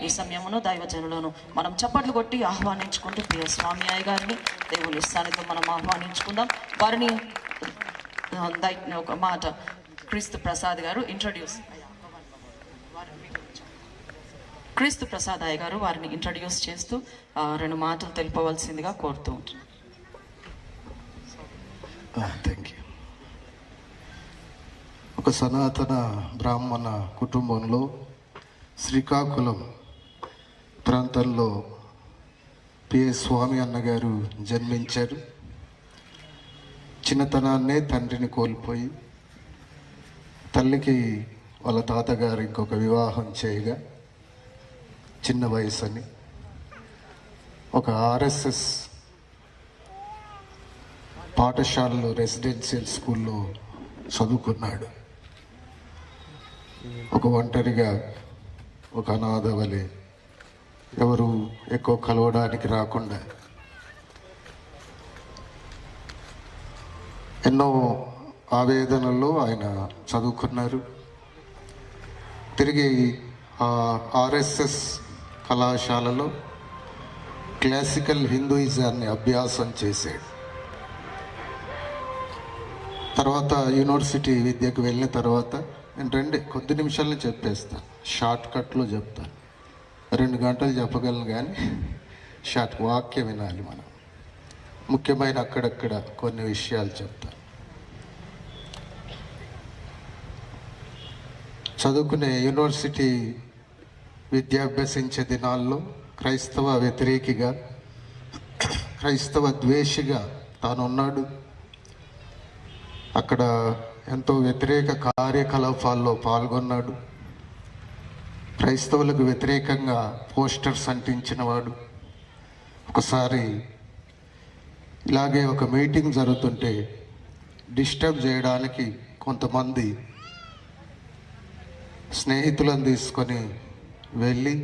ఈ సమయమును దైవజనులను మనం చప్పట్లు కొట్టి ఆహ్వానించుకుంటూ ప్రియ స్వామి అయ్య గారిని దేవుని స్థానితో మనం ఆహ్వానించుకుందాం. వారిని ఒక మాట క్రీస్తు ప్రసాద్ గారు క్రీస్తు ప్రసాద్ అయ్య గారు వారిని ఇంట్రడ్యూస్ చేస్తూ 2 మాటలు తెలుపవలసిందిగా కోరుతూ ఉంటారు. Thank you. ఒక సనాతన బ్రాహ్మణ కుటుంబంలో శ్రీకాకుళం ప్రాంతంలో పిఎస్ స్వామి అన్నగారు జన్మించారు. చిన్నతనాన్నే తండ్రిని కోల్పోయి తల్లికి వాళ్ళ తాతగారు ఇంకొక వివాహం చేయగా చిన్న వయసుని ఒక ఆర్ఎస్ఎస్ పాఠశాలలో రెసిడెన్షియల్ స్కూల్లో చదువుకున్నాడు. ఒక ఒంటరిగా ఒక అనాథ వలె ఎవరు ఎక్కువ కలవడానికి రాకుండా ఎన్నో ఆవేదనల్లో ఆయన చదువుకున్నారు. తిరిగి ఆ ఆర్ఎస్ఎస్ కళాశాలలో క్లాసికల్ హిందూయిజాన్ని అభ్యాసం చేశాడు. తర్వాత యూనివర్సిటీ విద్యకు వెళ్ళిన తర్వాత నేను కొద్ది నిమిషాల్లో చెప్పేస్తాను, షార్ట్ కట్లో చెప్తాను. 2 గంటలు చెప్పగలను కానీ వాక్యం వినాలి మనం. ముఖ్యమైన అక్కడక్కడ కొన్ని విషయాలు చెప్తాను. చదువుకునే యూనివర్సిటీ విద్యాభ్యసించే దినాల్లో క్రైస్తవ వ్యతిరేకిగా, క్రైస్తవ ద్వేషిగా తాను ఉన్నాడు. అక్కడ ఎంతో వ్యతిరేక కార్యకలాపాల్లో పాల్గొన్నాడు. క్రైస్తవులకు వ్యతిరేకంగా పోస్టర్స్ అంటించినవాడు. ఒకసారి ఇలాగే ఒక మీటింగ్ జరుగుతుంటే డిస్టర్బ్ చేయడానికి కొంతమంది స్నేహితులను తీసుకొని వెళ్ళి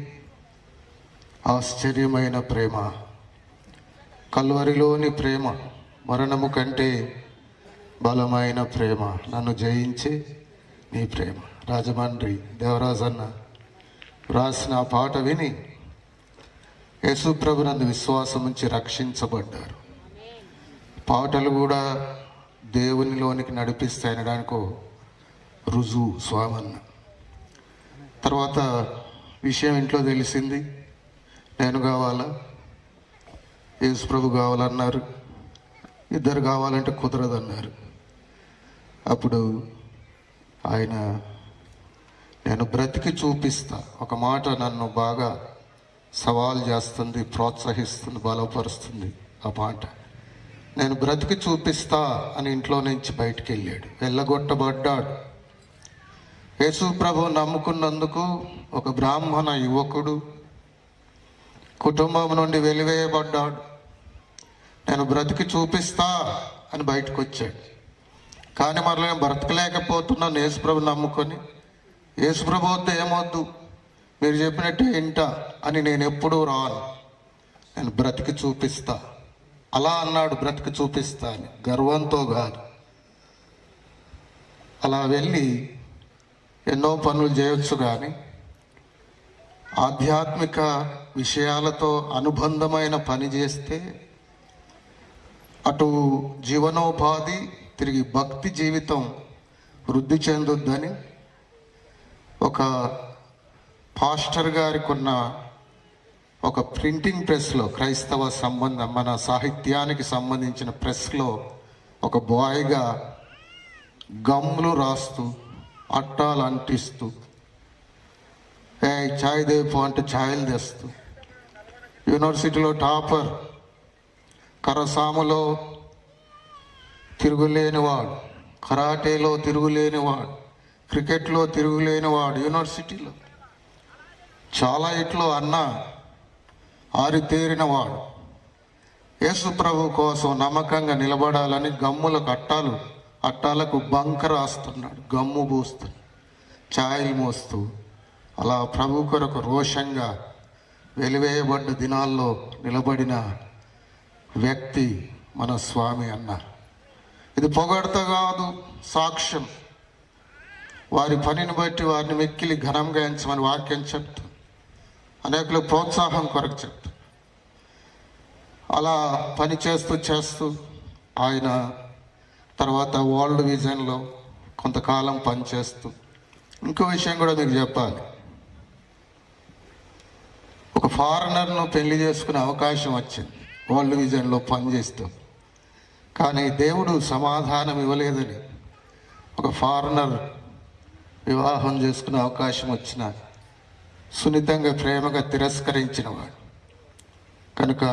ఆశ్చర్యమైన ప్రేమ, కల్వరిలోని ప్రేమ, మరణము కంటే బలమైన ప్రేమ, నన్ను జయించే నీ ప్రేమ, రాజమండ్రి దేవరాజన్న రాసిన ఆ పాట విని యేసుప్రభునందు విశ్వాసం నుంచి రక్షించబడ్డారు. పాటలు కూడా దేవునిలోనికి నడిపిస్తాయనడానికి రుజువు స్వామన్న. తర్వాత విషయం ఇంట్లో తెలిసింది. నేను కావాలా, యేసుప్రభు కావాలన్నారు. 2 కావాలంటే కుదరదన్నారు. అప్పుడు ఆయన నేను బ్రతికి చూపిస్తా, ఒక మాట నన్ను బాగా సవాల్ చేస్తుంది, ప్రోత్సహిస్తుంది, బలపరుస్తుంది. ఆ మాట నేను బ్రతికి చూపిస్తా అని ఇంట్లో నుంచి బయటికి వెళ్ళాడు. వెళ్ళగొట్టబడ్డాడు. యేసు ప్రభు నమ్ముకున్నందుకు ఒక బ్రాహ్మణ యువకుడు కుటుంబం నుండి వెలివేయబడ్డాడు. నేను బ్రతికి చూపిస్తా అని బయటకు వచ్చాడు. కానీ మరలా నేను బ్రతకలేకపోతున్నాను యేసుప్రభు నమ్ముకొని. యేసుప్రభు వద్దు, ఏమొద్దు, మీరు చెప్పినట్టే ఇంటా అని నేను ఎప్పుడూ రాను, నేను బ్రతికి చూపిస్తా. అలా అన్నాడు, బ్రతికి చూపిస్తా అని, గర్వంతో కాదు. అలా వెళ్ళి ఎన్నో పనులు చేయొచ్చు, కానీ ఆధ్యాత్మిక విషయాలతో అనుబంధమైన పని చేస్తే అటు జీవనోపాధి, తిరిగి భక్తి జీవితం వృద్ధి చెందుద్దని ఒక పాస్టర్ గారికి ఉన్న ఒక ప్రింటింగ్ ప్రెస్లో, క్రైస్తవ మన సాహిత్యానికి సంబంధించిన ప్రెస్లో ఒక బాయ్గా గమ్లు రాస్తూ, అట్టాలు అంటిస్తూ, ఛాయ్ దేపు అంటే ఛాయలు తెస్తూ, యూనివర్సిటీలో టాపర్, కరసాములో తిరుగులేనివాడు, కరాటేలో తిరుగులేనివాడు, క్రికెట్లో తిరుగులేనివాడు, యూనివర్సిటీలో చాలా ఇట్లో అన్న ఆరితేరినవాడు, యేసు ప్రభు కోసం నమ్మకంగా నిలబడాలని గమ్ములకు అట్టాలకు బంక రాస్తున్నాడు, గమ్ము పూస్తున్నాడు, ఛాయలు మోస్తూ. అలా ప్రభు కొరకు రోషంగా వెలివేయబడ్డ దినాల్లో నిలబడిన వ్యక్తి మన స్వామి అన్నారు. ఇది పొగడత కాదు, సాక్ష్యం. వారి పనిని బట్టి వారిని మెక్కిలి ఘనంగా ఎంచమని వాక్యం చెప్తుంది. అనేకులకు ప్రోత్సాహం కొరకు చెప్తారు. అలా పని చేస్తూ ఆయన తర్వాత వరల్డ్ విజన్లో కొంతకాలం పనిచేస్తూ, ఇంకో విషయం కూడా మీకు చెప్పాలి, ఒక ఫారినర్ను పెళ్లి చేసుకునే అవకాశం వచ్చింది వరల్డ్ విజన్లో పనిచేస్తూ. కానీ దేవుడు సమాధానం ఇవ్వలేదని ఒక ఫారినర్ వివాహం చేసుకునే అవకాశం వచ్చిన సున్నితంగా ప్రేమగా తిరస్కరించిన వాడు. కనుక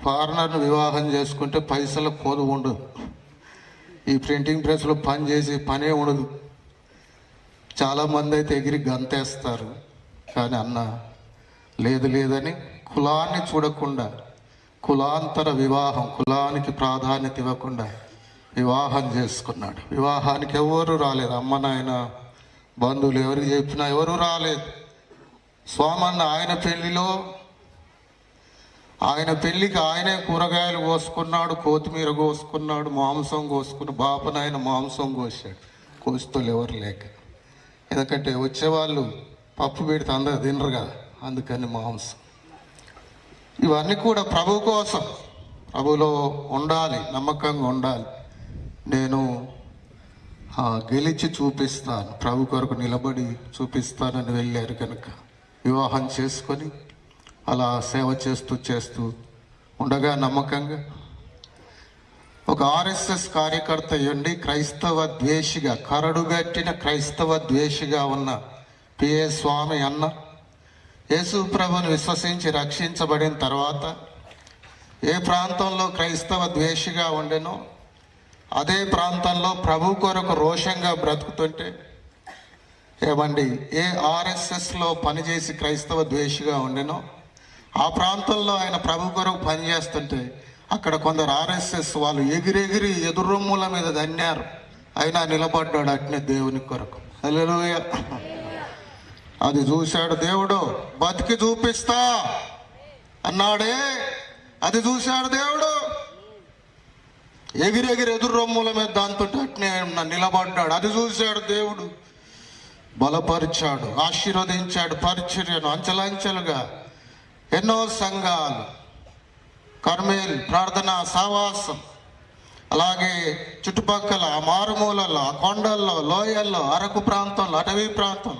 ఫారినర్ను వివాహం చేసుకుంటే పైసల కోదు ఉండదు, ఈ ప్రింటింగ్ ప్రెస్లో పని చేసే పనే ఉండదు. చాలామంది అయితే ఎగిరి గంతేస్తారు. కానీ అన్న లేదని కులాన్ని చూడకుండా, కులాంతర వివాహం, కులానికి ప్రాధాన్యత ఇవ్వకుండా వివాహం చేసుకున్నాడు. వివాహానికి ఎవరు రాలేదు, అమ్మ నాయన బంధువులు ఎవరికి చెప్పినా ఎవరు రాలేదు. స్వామన్న ఆయన పెళ్ళికి ఆయనే కూరగాయలు కోసుకున్నాడు, కొత్తిమీర కోసుకున్నాడు, మాంసం కోసుకుని బాపనాయన మాంసం కోసాడు. కోస్తోళ్ళు ఎవరు లేక, ఎందుకంటే వచ్చేవాళ్ళు పప్పు పెడితే అందరు తినరు కదా, అందుకని మాంసం. ఇవన్నీ కూడా ప్రభు కోసం, ప్రభులో ఉండాలి, నమ్మకంగా ఉండాలి. నేను గెలిచి చూపిస్తాను, ప్రభు కొరకు నిలబడి చూపిస్తానని వెళ్ళారు. కనుక వివాహం చేసుకొని అలా సేవ చేస్తూ ఉండగా నమ్మకంగా ఒక ఆర్ఎస్ఎస్ కార్యకర్త అయ్యండి, క్రైస్తవ ద్వేషిగా, కరడుగట్టిన క్రైస్తవ ద్వేషిగా ఉన్న పిఏ స్వామి అన్న యేసు ప్రభుని విశ్వసించి రక్షించబడిన తర్వాత ఏ ప్రాంతంలో క్రైస్తవ ద్వేషిగా ఉండెనో అదే ప్రాంతంలో ప్రభు కొరకు రోషంగా బ్రతుకుతుంటే, ఏమండి ఏ ఆర్ఎస్ఎస్లో పనిచేసి క్రైస్తవ ద్వేషిగా ఉండెనో ఆ ప్రాంతంలో ఆయన ప్రభు కొరకు పనిచేస్తుంటే అక్కడ కొందరు ఆర్ఎస్ఎస్ వాళ్ళు ఎగిరెగిరి ఎదురొమ్ముల మీద దన్నారు. అయినా నిలబడ్డాడు అట్నే దేవుని కొరకు. హల్లెలూయా. అది చూశాడు దేవుడు, బతికి చూపిస్తా అన్నాడే, అది చూశాడు దేవుడు. ఎగిరెగిరి ఎదురొమ్ముల మీద దాంతో అట్నే నిలబడ్డాడు. అది చూశాడు దేవుడు, బలపరిచాడు, ఆశీర్వదించాడు. పరిచర్యను అంచెలంచెలుగా ఎన్నో సంఘాలు, కర్మేల్ ప్రార్థనా సావాసం, అలాగే చుట్టుపక్కల మారుమూలలో, కొండల్లో, లోయల్లో, అరకు ప్రాంతంలో, అటవీ ప్రాంతం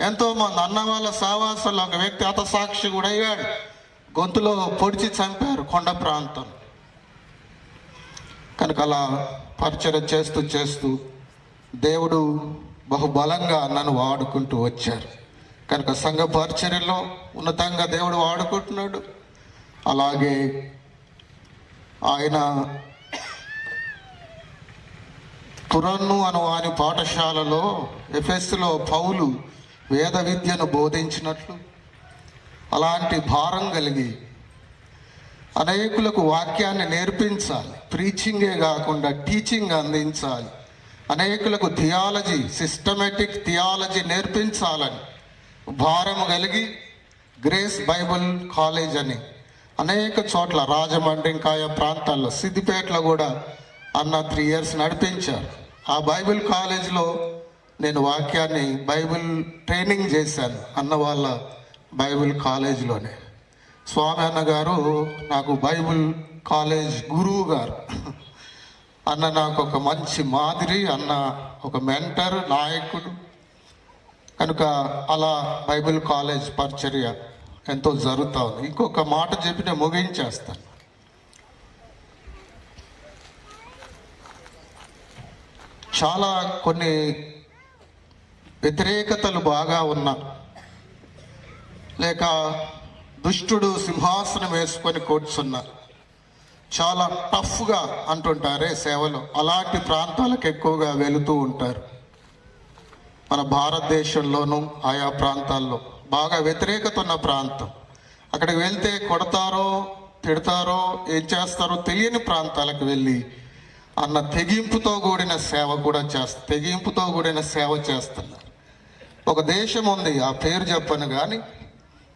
ఎంతోమంది అన్న వాళ్ళ సావాసంలో ఒక వ్యక్తి హతసాక్షి కూడా అయ్యాడు. గొంతులో పొడిచి చంపారు కొండ ప్రాంతం. కనుక అలా పరిచయం చేస్తూ దేవుడు బహుబలంగా నన్ను వాడుకుంటూ వచ్చారు. కనుక సంఘ పరిచర్యలో ఉన్నతంగా దేవుడు వాడుకుంటున్నాడు. అలాగే ఆయన తురన్ను అను వాని పాఠశాలలో ఎఫెస్సులో పౌలు వేద విద్యను బోధించినట్లు అలాంటి భారం కలిగి అనేకులకు వాక్యాన్ని నేర్పించాలి, ప్రీచింగే కాకుండా టీచింగ్ అందించాలి, అనేకులకు థియాలజీ, సిస్టమేటిక్ థియాలజీ నేర్పించాలని భారము కలిగి గ్రేస్ బైబుల్ కాలేజ్ అని అనేక చోట్ల రాజమండ్రి ఇంకా ప్రాంతాల్లో, సిద్దిపేటలో కూడా అన్న 3 years నడిపించారు. ఆ బైబిల్ కాలేజ్లో నేను వాక్యాన్ని బైబిల్ ట్రైనింగ్ చేశాను అన్న వాళ్ళ బైబిల్ కాలేజీలోనే. స్వామి అన్న గారు నాకు బైబిల్ కాలేజ్ గురువు గారు. అన్న నాకు ఒక మంచి మాదిరి, అన్న ఒక మెంటర్, నాయకుడు. కనుక అలా బైబిల్ కాలేజ్ పరిచర్య ఎంతో జరుగుతూ ఉంది. ఇంకొక మాట చెప్పి నేను ముగించేస్తాను. చాలా కొన్ని వ్యతిరేకతలు బాగా ఉన్నా, లేక దుష్టుడు సింహాసనం వేసుకొని కూర్చున్నా, చాలా టఫ్గా అంటుంటారే సేవలు, అలాంటి ప్రాంతాలకు ఎక్కువగా వెళుతూ ఉంటారు. మన భారతదేశంలోనూ ఆయా ప్రాంతాల్లో బాగా వ్యతిరేకత ఉన్న ప్రాంతం, అక్కడికి వెళ్తే కొడతారో తిడతారో ఏం చేస్తారో తెలియని ప్రాంతాలకు వెళ్ళి అన్న తెగింపుతో కూడిన సేవ కూడా తెగింపుతో కూడిన సేవ చేస్తున్నారు. ఒక దేశం ఉంది, ఆ పేరు చెప్పను కానీ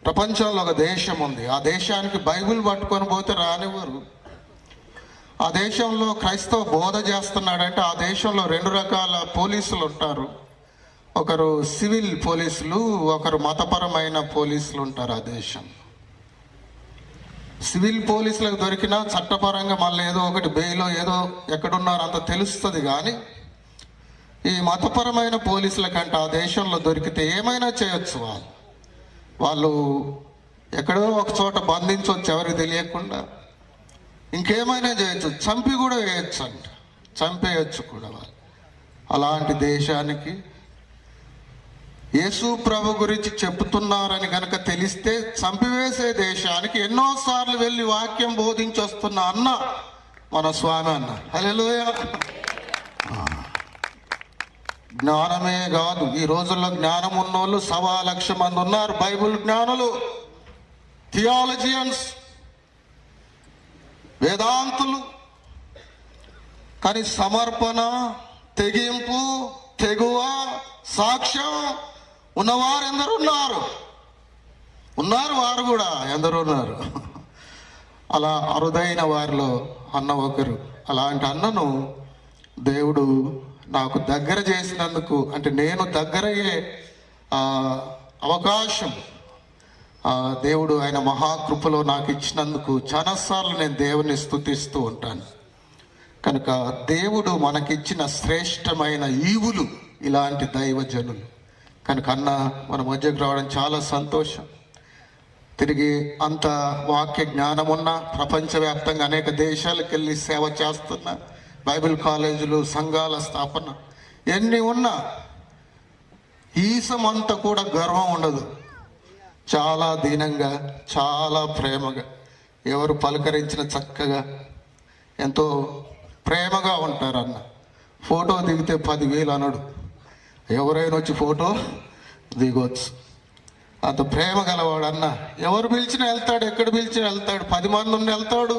ప్రపంచంలో ఒక దేశం ఉంది. ఆ దేశానికి బైబిల్ పట్టుకొని పోతే రానివ్వరు. ఆ దేశంలో క్రైస్తవ బోధ చేస్తున్నాడంటే ఆ దేశంలో 2 రకాల పోలీసులు ఉంటారు. ఒకరు సివిల్ పోలీసులు, ఒకరు మతపరమైన పోలీసులు ఉంటారు ఆ దేశం. సివిల్ పోలీసులకు దొరికినా చట్టపరంగా మళ్ళీ ఏదో ఒకటి బెయిలో ఏదో ఎక్కడున్నారో అంత తెలుస్తుంది. కానీ ఈ మతపరమైన పోలీసుల కంటే ఆ దేశంలో దొరికితే ఏమైనా చేయొచ్చు. వాళ్ళు ఎక్కడో ఒక చోట బంధించవచ్చు ఎవరికి తెలియకుండా, ఇంకేమైనా చేయొచ్చు, చంపి కూడా వేయచ్చు అంట, చంపేయచ్చు కూడా వాళ్ళు. అలాంటి దేశానికి యేసు ప్రభు గురించి చెప్తున్నారని కనుక తెలిస్తే చంపివేసే దేశానికి ఎన్నోసార్లు వెళ్ళి వాక్యం బోధించి వస్తున్న అన్న మన స్వామి అన్న. హల్లెలూయా. జ్ఞానమే కాదు, ఈ రోజుల్లో జ్ఞానం ఉన్నోళ్ళు 1,00,000 మంది ఉన్నారు. బైబుల్ జ్ఞానులు, థియాలజియన్స్, వేదాంతులు. కానీ సమర్పణ, తెగింపు, తెగువ, సాక్ష్యం ఉన్నవారు ఎందరు ఉన్నారు వారు కూడా ఎందరో ఉన్నారు. అలా అరుదైన వారిలో అన్న ఒకరు. అలాంటి అన్నను దేవుడు నాకు దగ్గర చేసినందుకు, అంటే నేను దగ్గరయ్యే అవకాశం దేవుడు ఆయన మహాకృపలో నాకు ఇచ్చినందుకు చాలాసార్లు నేను దేవుని స్తుతిస్తూ ఉంటాను. కనుక దేవుడు మనకిచ్చిన శ్రేష్టమైన ఈవులు ఇలాంటి దైవజనులు. కనుక అన్న మన మధ్యకు రావడం చాలా సంతోషం. తిరిగి అంత వాక్య జ్ఞానం ఉన్న, ప్రపంచవ్యాప్తంగా అనేక దేశాలకు వెళ్ళి సేవ చేస్తున్న, బైబిల్ కాలేజీలు, సంఘాల స్థాపన ఎన్ని ఉన్నా ఈసమంతా కూడా గర్వం ఉండదు. చాలా దీనంగా, చాలా ప్రేమగా, ఎవరు పలకరించిన చక్కగా ఎంతో ప్రేమగా ఉంటారు అన్న. ఫోటో దిగితే 10,000 అనడు, ఎవరైనా వచ్చి ఫోటో దిగొచ్చు. అంత ప్రేమ గలవాడు అన్న. ఎవరు పిలిచినా వెళ్తాడు, ఎక్కడ పిలిచినా వెళ్తాడు. 10 మంది ఉన్న వెళ్తాడు,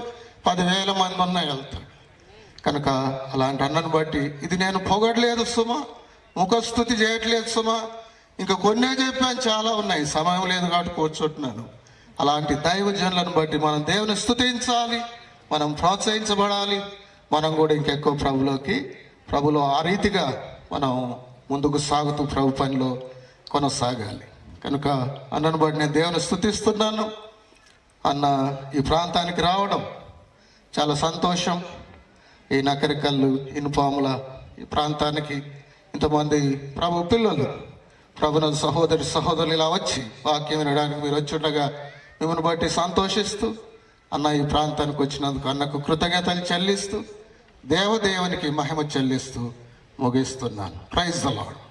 10,000 మంది ఉన్నా వెళ్తాడు. కనుక అలాంటి అన్నను బట్టి ఇది నేను పొగడలేదు సుమా, ముఖస్థుతి చేయట్లేదు సుమా, ఇంకా కొన్నే చెప్పాను, చాలా ఉన్నాయి, సమయం లేదు కాబట్టి కూర్చుంటున్నాను. అలాంటి దైవజనులను బట్టి మనం దేవుని స్తుతించాలి, మనం ప్రోత్సహించబడాలి. మనం కూడా ఇంకెక్కువ ప్రభులో ఆ రీతిగా మనం ముందుకు సాగుతూ ప్రభు పనిలో కొనసాగాలి. కనుక అన్నను బట్టి నేను దేవుని స్తుతిస్తున్నాను. అన్న ఈ ప్రాంతానికి రావడం చాలా సంతోషం. ఈ నకరికల్లు, ఇనుపాముల ఈ ప్రాంతానికి ఇంతమంది ప్రభు పిల్లలు, ప్రభున సహోదరులు ఇలా వచ్చి వాక్యం వినడానికి మీరు వచ్చి ఉండగా మిమ్మల్ని బట్టి సంతోషిస్తూ, అన్న ఈ ప్రాంతానికి వచ్చినందుకు అన్నకు కృతజ్ఞతలు చెల్లిస్తూ, దేవునికి మహిమ చెల్లిస్తూ ముగిస్తున్నాను. Praise the lord.